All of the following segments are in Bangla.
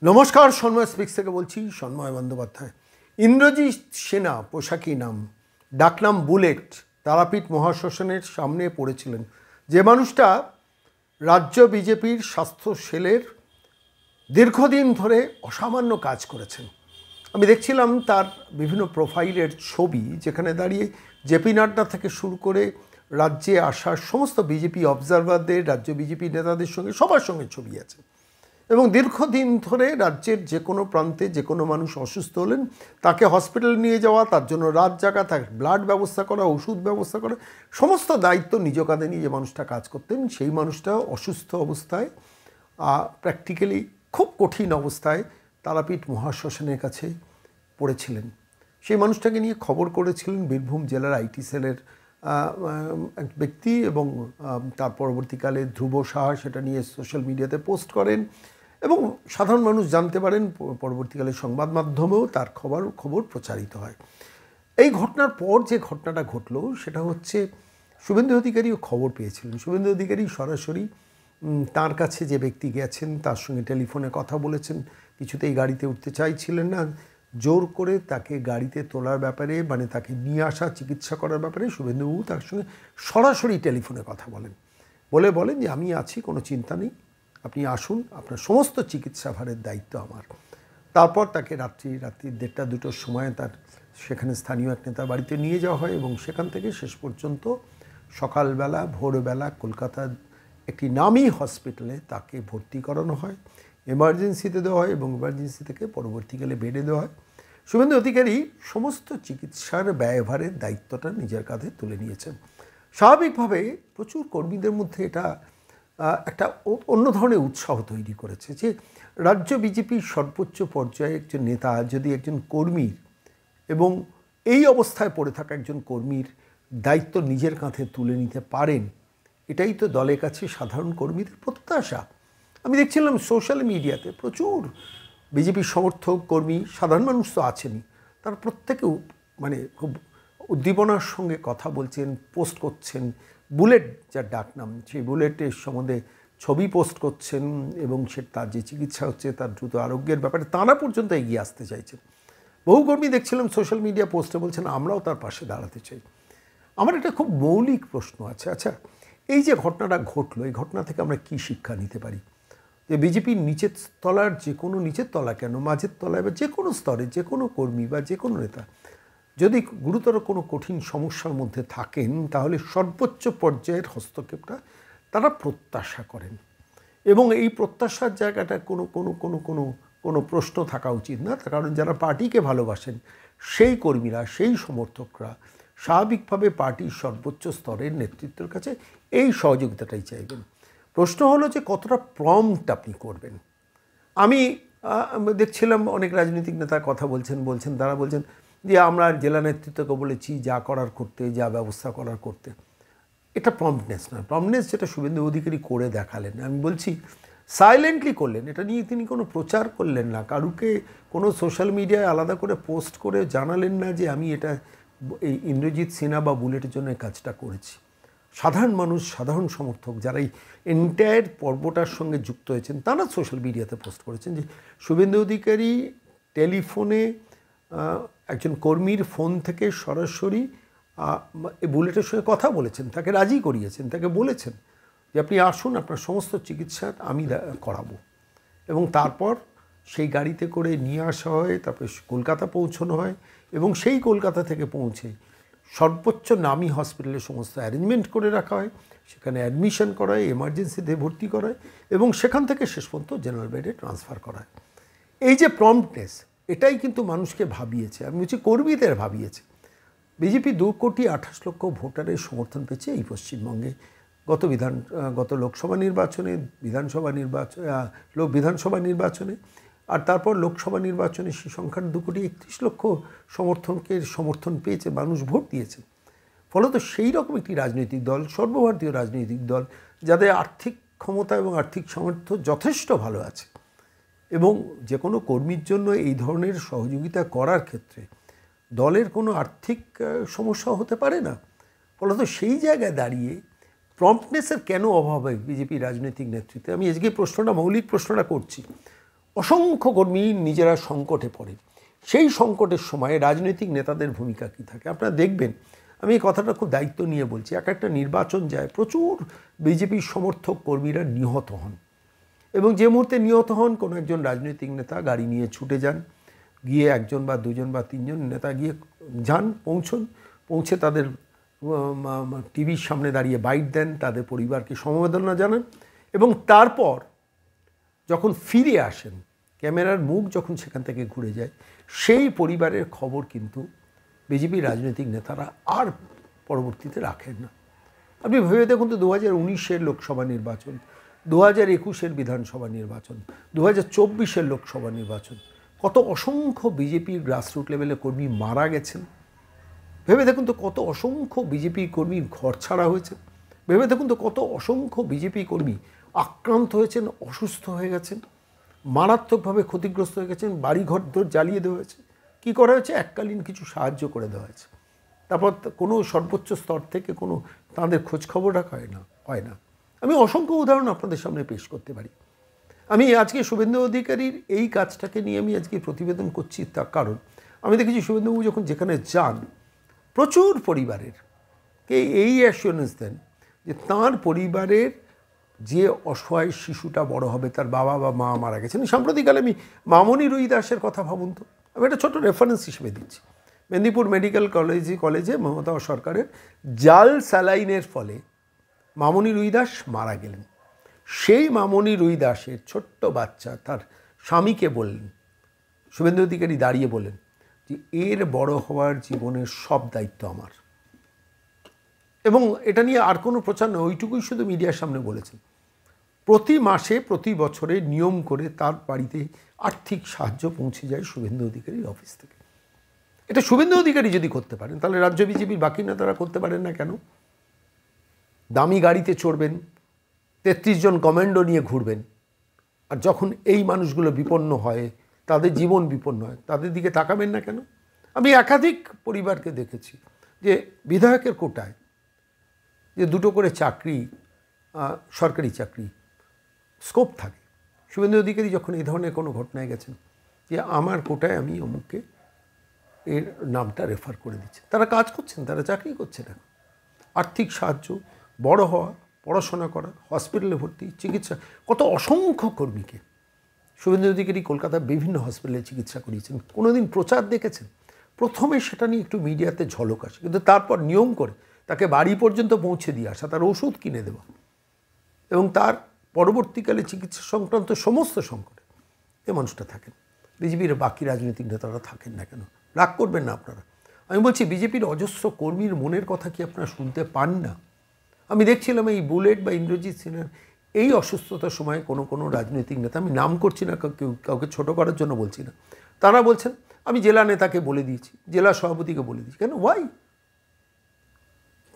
নমস্কার, সন্ময় স্পিক্স থেকে বলছি। সন্ময় বন্দ্যোপাধ্যায়। ইন্দ্রজিৎ সেনা পোশাকি নাম, ডাকনাম বুলেট, তারাপীঠ মহাশ্মশানের সামনে পড়েছিলেন। যে মানুষটা রাজ্য বিজেপির স্বাস্থ্য সেলের দীর্ঘদিন ধরে অসামান্য কাজ করেছেন। আমি দেখছিলাম তার বিভিন্ন প্রোফাইলের ছবি, যেখানে দাঁড়িয়ে জেপি নাড্ডা থেকে শুরু করে রাজ্যে আসা সমস্ত বিজেপি অবজারভারদের, রাজ্য বিজেপি নেতাদের সঙ্গে সবার সঙ্গে ছবি আছে। এবং দীর্ঘদিন ধরে রাজ্যের যে কোনো প্রান্তে যে কোনো মানুষ অসুস্থ হলেন তাকে হসপিটালে নিয়ে যাওয়া, তার জন্য রাত জাগা, তার ব্লাড ব্যবস্থা করা, ওষুধ ব্যবস্থা করা, সমস্ত দায়িত্ব নিজ কাঁধে নিয়ে যে মানুষটা কাজ করতেন, সেই মানুষটা অসুস্থ অবস্থায়, প্র্যাকটিক্যালি খুব কঠিন অবস্থায় তারাপীঠ মহাশ্মশানের কাছে পড়েছিলেন। সেই মানুষটাকে নিয়ে খবর করেছিলেন বীরভূম জেলার আইটি সেলের এক ব্যক্তি, এবং তার পরবর্তীকালে ধ্রুব সাহা সেটা নিয়ে সোশ্যাল মিডিয়াতে পোস্ট করেন এবং সাধারণ মানুষ জানতে পারেন। পরবর্তীকালে সংবাদ মাধ্যমেও তার খবর প্রচারিত হয়। এই ঘটনার পর যে ঘটনাটা ঘটলো সেটা হচ্ছে, শুভেন্দু অধিকারীও খবর পেয়েছিলেন। শুভেন্দু অধিকারী সরাসরি তার কাছে যে ব্যক্তি গেছেন তার সঙ্গে টেলিফোনে কথা বলেছেন। কিছুতেই গাড়িতে উঠতে চাইছিলেন না, জোর করে তাকে গাড়িতে তোলার ব্যাপারে, মানে তাকে নিয়ে আসা, চিকিৎসা করার ব্যাপারে শুভেন্দুবাবু তার সঙ্গে সরাসরি টেলিফোনে কথা বলেন যে আমি আছি, কোনো চিন্তা নেই, আপনি আসুন, আপনার সমস্ত চিকিৎসা ভারের দায়িত্ব আমার। তারপর তাকে রাত্রি 1:30-2টোর সময় তার সেখানে স্থানীয় এক নেতার বাড়িতে নিয়ে যাওয়া হয়, এবং সেখান থেকে শেষ পর্যন্ত সকালবেলা ভোরবেলা কলকাতার একটি নামী হসপিটালে তাকে ভর্তি করানো হয়, এমার্জেন্সিতে দেওয়া হয়, এবং এমার্জেন্সি থেকে পরবর্তীকালে বেডে দেওয়া হয়। শুভেন্দু অধিকারী সমস্ত চিকিৎসার ব্যয়ভারের দায়িত্বটা নিজের কাঁধে তুলে নিয়েছেন। স্বাভাবিকভাবে প্রচুর কর্মীদের মধ্যে এটা একটা অন্য ধরনের উৎসাহ তৈরি করেছে যে রাজ্য বিজেপির সর্বোচ্চ পর্যায়ে একজন নেতা যদি একজন কর্মীর, এবং এই অবস্থায় পড়ে থাকা একজন কর্মীর দায়িত্ব নিজের কাঁধে তুলে নিতে পারেন, এটাই তো দলের কাছে সাধারণ কর্মীদের প্রত্যাশা। আমি দেখছিলাম সোশ্যাল মিডিয়াতে প্রচুর বিজেপির সমর্থক কর্মী, সাধারণ মানুষ তো আছেনই, তারা প্রত্যেকেও মানে খুব উদ্দীপনার সঙ্গে কথা বলছেন, পোস্ট করছেন। বুলেট যার ডাকনাম, সেই বুলেটের সম্বন্ধে ছবি পোস্ট করছেন, এবং তার যে চিকিৎসা হচ্ছে তার দ্রুত আরোগ্যের ব্যাপারে তারা পর্যন্ত এগিয়ে আসতে চাইছেন। বহু কর্মী দেখছিলাম সোশ্যাল মিডিয়া পোস্টে বলছেন আমরাও তার পাশে দাঁড়াতে চাই। আমার একটা খুব মৌলিক প্রশ্ন আছে, আচ্ছা এই যে ঘটনাটা ঘটলো, এই ঘটনা থেকে আমরা কি শিক্ষা নিতে পারি? যে বিজেপির নিচের তলার যে কোনো, নিচের তলা কেন, মাঝের তলায় বা যে কোনো স্তরে যে কোনো কর্মী বা যে কোনো নেতা যদি গুরুতর কোনো কঠিন সমস্যার মধ্যে থাকেন, তাহলে সর্বোচ্চ পর্যায়ের হস্তক্ষেপটা তারা প্রত্যাশা করেন, এবং এই প্রত্যাশার জায়গাটা কোনো কোনো কোনো কোনো কোনো প্রশ্ন থাকা উচিত না। তার কারণ যারা পার্টিকে ভালোবাসেন সেই কর্মীরা, সেই সমর্থকরা স্বাভাবিকভাবে পার্টির সর্বোচ্চ স্তরের নেতৃত্বের কাছে এই সহযোগিতাটাই চাইবেন। প্রশ্ন হলো যে কতটা প্রম্পট আপনি করবেন। আমি দেখছিলাম অনেক রাজনৈতিক নেতা কথা বলছেন তারা বলছেন যে আমরা জেলা নেতৃত্বকে বলেছি যা করার করতে, যা ব্যবস্থা করার করতে। এটা প্রম্পটনেস নয়। প্রম্পটনেস যেটা শুভেন্দু অধিকারী করে দেখালেন, আমি বলছি সাইলেন্টলি করলেন, এটা নিয়ে তিনি কোনো প্রচার করলেন না, কারুকে কোনো সোশ্যাল মিডিয়ায় আলাদা করে পোস্ট করে জানালেন না যে আমি এটা এই ইন্দ্রজিৎ সিনহা বা বুলেটের জন্য এই কাজটা করেছি। সাধারণ মানুষ, সাধারণ সমর্থক যারা এই এন্টায়ার পর্বটার সঙ্গে যুক্ত হয়েছেন তারা সোশ্যাল মিডিয়াতে পোস্ট করেছেন যে শুভেন্দু অধিকারী টেলিফোনে একজন কর্মীর ফোন থেকে সরাসরি এই বুলেটের সঙ্গে কথা বলেছেন, তাকে রাজি করিয়েছেন, তাকে বলেছেন যে আপনি আসুন, আপনার সমস্ত চিকিৎসা আমি করাবো। এবং তারপর সেই গাড়িতে করে নিয়ে আসা হয়, তারপরে কলকাতা পৌঁছানো হয়, এবং সেই কলকাতা থেকে পৌঁছে সর্বোচ্চ নামী হসপিটালে সমস্ত অ্যারেঞ্জমেন্ট করে রাখা হয়, সেখানে অ্যাডমিশন করা হয়, এমার্জেন্সিতে ভর্তি করা হয়, এবং সেখান থেকে শেষ পর্যন্ত জেনারেল বেডে ট্রান্সফার করা হয়। এই যে প্রম্পটনেস, এটাই কিন্তু মানুষকে ভাবিয়েছে, আমি বলছি কর্মীদের ভাবিয়েছে। বিজেপি 2,28,00,000 ভোটারের সমর্থন পেয়েছে এই পশ্চিমবঙ্গে গত লোকসভা নির্বাচনে, বিধানসভা নির্বাচনে, আর তারপর লোকসভা নির্বাচনে সেই সংখ্যার 2,31,00,000 সমর্থন পেয়েছে, মানুষ ভোট দিয়েছে। ফলত সেই রকম একটি রাজনৈতিক দল, সর্বভারতীয় রাজনৈতিক দল, যাদের আর্থিক ক্ষমতা এবং আর্থিক সামর্থ্য যথেষ্ট ভালো আছে, এবং যে কোনো কর্মীর জন্য এই ধরনের সহযোগিতা করার ক্ষেত্রে দলের কোনো আর্থিক সমস্যা হতে পারে না। ফলত সেই জায়গায় দাঁড়িয়ে প্রম্পটনেসের কেন অভাব হয় বিজেপি রাজনৈতিক নেতৃত্বে? আমি আজকে মৌলিক প্রশ্নটা করছি। অসংখ্য কর্মী নিজেরা সংকটে পড়ে। সেই সংকটের সময় রাজনৈতিক নেতাদের ভূমিকা কী থাকে আপনারা দেখবেন। আমি এই কথাটা খুব দায়িত্ব নিয়ে বলছি, এক একটা নির্বাচন যায় প্রচুর বিজেপির সমর্থক কর্মীরা নিহত হন, এবং যে মুহূর্তে নিহত হন কোনো একজন রাজনৈতিক নেতা গাড়ি নিয়ে ছুটে যান, গিয়ে একজন বা দুজন বা তিনজন নেতা গিয়ে যান, পৌঁছে তাদের টিভির সামনে দাঁড়িয়ে বাইট দেন, তাদের পরিবারকে সমবেদনা জানান, এবং তারপর যখন ফিরে আসেন ক্যামেরার মুখ যখন সেখান থেকে ঘুরে যায়, সেই পরিবারের খবর কিন্তু বিজেপির রাজনৈতিক নেতারা আর পরবর্তীতে রাখেন না। আপনি ভেবে দেখুন তো 2019-এর লোকসভা নির্বাচন, 2021-এর বিধানসভা নির্বাচন, 2024-এর লোকসভা নির্বাচন, কত অসংখ্য বিজেপির গ্রাসরুট লেভেলে কর্মী মারা গেছেন। ভেবে দেখুন তো কত অসংখ্য বিজেপি কর্মীর ঘর ছাড়া হয়েছে। ভেবে দেখুন তো কত অসংখ্য বিজেপি কর্মী আক্রান্ত হয়েছেন, অসুস্থ হয়ে গেছেন, মারাত্মকভাবে ক্ষতিগ্রস্ত হয়ে গেছেন, বাড়িঘর জ্বালিয়ে দেওয়া হয়েছে। কী করা হয়েছে? এককালীন কিছু সাহায্য করে দেওয়া হয়েছে। তারপর কোনো সর্বোচ্চ স্তর থেকে কোনো তাদের খোঁজখবর রাখা হয় না। আমি অসংখ্য উদাহরণ আপনাদের সামনে পেশ করতে পারি। আমি আজকে শুভেন্দু অধিকারীর এই কাজটাকে নিয়ে আমি আজকে প্রতিবেদন করছি, তার কারণ আমি দেখেছি শুভেন্দুবাবু যখন যেখানে যান প্রচুর পরিবারের এই অ্যাসিওরেন্স দেন যে তাঁর পরিবারের যে অসহায় শিশুটা বড় হবে, তার বাবা বা মা মারা গেছেন। সাম্প্রতিককালে আমি মামনি রুইদাসের কথা ভাবুন তো, আমি একটা ছোট রেফারেন্স হিসেবে দিচ্ছি। মেদিনীপুর মেডিকেল কলেজে মমতা সরকারের জাল স্যালাইনের ফলে মামনি রুইদাস মারা গেলেন। সেই মামনি রুইদাসের ছোট্ট বাচ্চা তার স্বামীকে বললেন, শুভেন্দু অধিকারী দাঁড়িয়ে বলেন যে এর বড় হওয়ার জীবনের সব দায়িত্ব আমার। এবং এটা নিয়ে আর কোনো প্রচার নয়, ওইটুকুই শুধু মিডিয়ার সামনে বলেছেন। প্রতি মাসে প্রতি বছরে নিয়ম করে তার বাড়িতে আর্থিক সাহায্য পৌঁছে যায় শুভেন্দু অধিকারীর অফিস থেকে। এটা শুভেন্দু অধিকারী যদি করতে পারেন, তাহলে রাজ্য বিজেপির বাকি নেতারা করতে পারেন না কেন? দামি গাড়িতে চড়বেন, 33 জন কমান্ডো নিয়ে ঘুরবেন, আর যখন এই মানুষগুলো বিপন্ন হয়, তাদের জীবন বিপন্ন হয়, তাদের দিকে তাকাবেন না কেন? আমি একাধিক পরিবারকে দেখেছি যে বিধায়কের কোটায় যে দুটো করে চাকরি, সরকারি চাকরি স্কোপ থাকে। শুভেন্দু অধিকারী যখন এই ধরনের কোনো ঘটনায় গেছেন যে আমার কোটায় আমি অমুককে এর নামটা রেফার করে দিচ্ছে, তারা কাজ করছেন, তারা চাকরি করছে না। আর্থিক সাহায্য, বড় হওয়া, পড়াশোনা করা, হসপিটালে ভর্তি, চিকিৎসা, কত অসংখ্য কর্মীকে শুভেন্দু অধিকারী কলকাতার বিভিন্ন হসপিটালে চিকিৎসা করিয়েছেন। কোনো দিন প্রচার দেখেছেন? প্রথমে সেটা নিয়ে একটু মিডিয়াতে ঝলক আসে, কিন্তু তারপর নিয়ম করে তাকে বাড়ি পর্যন্ত পৌঁছে দিয়ে আসা, তার ওষুধ কিনে দেওয়া, এবং তার পরবর্তীকালে চিকিৎসা সংক্রান্ত সমস্ত সংকটে এ মানুষটা থাকেন। বিজেপির বাকি রাজনৈতিক নেতারা থাকেন না কেন? রাগ করবেন না আপনারা। আমি বলছি বিজেপির অজস্র কর্মীর মনের কথা কি আপনারা শুনতে পান না? আমি দেখছিলাম এই বুলেট বা ইন্দ্রজিৎ সিনহার এই অসুস্থতার সময় কোনো রাজনৈতিক নেতা, আমি নাম করছি না, কাউকে ছোটো করার জন্য বলছি না, তারা বলছেন আমি জেলা নেতাকে বলে দিয়েছি, জেলা সভাপতিকে বলে দিয়েছি। কেন? ওয়াই?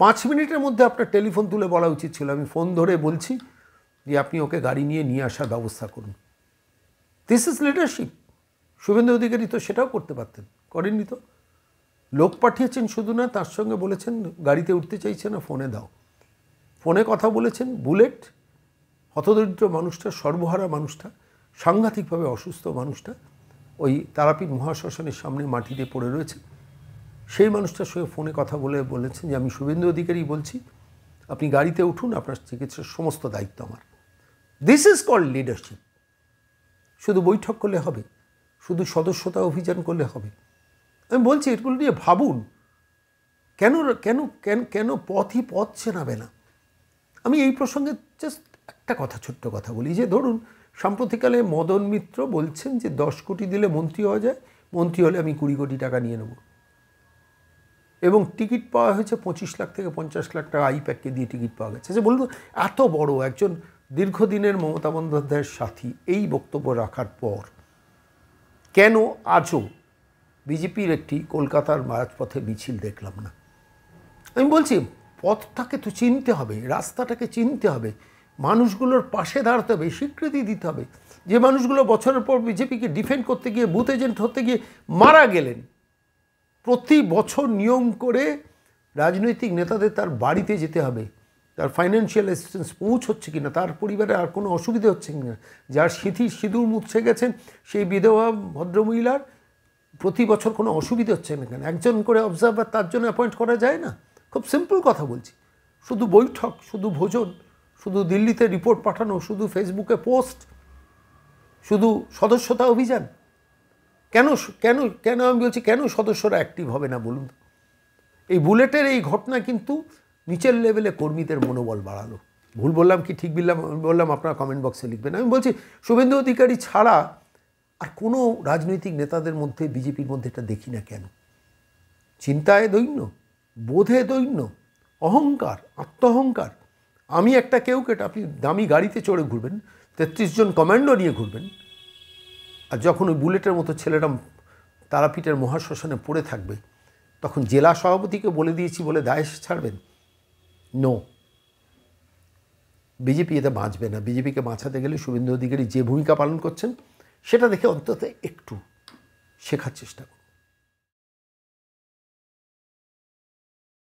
5 মিনিটের মধ্যে আপনার টেলিফোন তুলে বলা উচিত ছিল আমি ফোন ধরে বলছি যে আপনি ওকে গাড়ি নিয়ে আসার ব্যবস্থা করুন। This is leadership. Suvendu Adhikari তো সেটাও করতে পারতেন, করেননি তো। লোক পাঠিয়েছেন শুধু না, তার সঙ্গে বলেছেন গাড়িতে উঠতে চাইছে না, ফোনে দাও। ফোনে কথা বলেছেন। বুলেট, হতদরিদ্র মানুষটা, সর্বহারা মানুষটা, সাংঘাতিকভাবে অসুস্থ মানুষটা ওই তারাপীঠ মহাশ্মশানের সামনে মাটিতে পড়ে রয়েছে, সেই মানুষটার সঙ্গে ফোনে কথা বলেছেন যে আমি শুভেন্দু অধিকারী বলছি, আপনি গাড়িতে উঠুন, আপনার চিকিৎসার সমস্ত দায়িত্ব আমার। This is called leadership. শুধু বৈঠক করলে হবে? শুধু সদস্যতা অভিযান করলে হবে? আমি বলছি এগুলো নিয়ে ভাবুন। কেন কেন কেন কেন পথই পথ চেনাবে না? আমি এই প্রসঙ্গে জাস্ট একটা কথা, ছোট্ট কথা বলি, যে ধরুন সাম্প্রতিককালে মদন মিত্র বলছেন যে 10 কোটি দিলে মন্ত্রী হওয়া যায়, মন্ত্রী হলে আমি 20 কোটি টাকা নিয়ে নেব, এবং টিকিট পাওয়া হয়েছে 25 লাখ থেকে 50 লাখ টাকা আইপ্যাককে দিয়ে টিকিট পাওয়া গেছে। যে বলুন, এত বড় একজন দীর্ঘদিনের মমতা বন্দ্যোপাধ্যায়ের সাথী এই বক্তব্য রাখার পর কেন আজও বিজেপির একটি কলকাতার রাজপথে মিছিল দেখলাম না? আমি বলছি পথটাকে তো চিনতে হবে, রাস্তাটাকে চিনতে হবে, মানুষগুলোর পাশে দাঁড়াতে হবে, স্বীকৃতি দিতে হবে। যে মানুষগুলো বছরের পর বিজেপিকে ডিফেন্ড করতে গিয়ে, বুথ এজেন্ট হতে গিয়ে মারা গেলেন, প্রতি বছর নিয়ম করে রাজনৈতিক নেতাদের তার বাড়িতে যেতে হবে, তার ফাইন্যান্সিয়াল অ্যাসিস্ট্যান্স পৌঁছচ্ছে কিনা, তার পরিবারে আর কোনো অসুবিধা হচ্ছে কিনা, যার সিঁদুর মুছে গেছেন সেই বিধবা ভদ্রমহিলার প্রতি বছর কোনো অসুবিধা হচ্ছে না কেন? একজন করে অবজারভার তার জন্য অ্যাপয়েন্ট করা যায় না? খুব সিম্পল কথা বলছি। শুধু বৈঠক, শুধু ভোজন, শুধু দিল্লিতে রিপোর্ট পাঠানো, শুধু ফেসবুকে পোস্ট, শুধু সদস্যতা অভিযান। কেন কেন কেন আমি বলছি কেন সদস্যরা অ্যাক্টিভ হবে না বলুন? এই বুলেটের এই ঘটনা কিন্তু নিচের লেভেলে কর্মীদের মনোবল বাড়ালো। ভুল বললাম কি ঠিক বললাম আপনারা কমেন্ট বক্সে লিখবেন। আমি বলছি শুভেন্দু অধিকারী ছাড়া আর কোনো রাজনৈতিক নেতাদের মধ্যে, বিজেপির মধ্যে এটা দেখি না কেন। চিন্তায় দৈন্য, বোধে দৈন্য, অহংকার, আত্মহংকার। আমি একটা কেটা আপনি দামি গাড়িতে চড়ে ঘুরবেন, 33 জন কমান্ডো নিয়ে ঘুরবেন, আর যখন ওই বুলেটের মতো ছেলেরা তারাপীঠের মহাশ্মশানে পড়ে থাকবে তখন জেলা সভাপতিকে বলে দিয়েছি বলে দায় ছাড়বেন? নো, বিজেপি এতে বাঁচবে না। বিজেপিকে বাঁচাতে গেলে শুভেন্দু অধিকারী যে ভূমিকা পালন করছেন সেটা দেখে অন্তত একটু শেখার চেষ্টা করুন।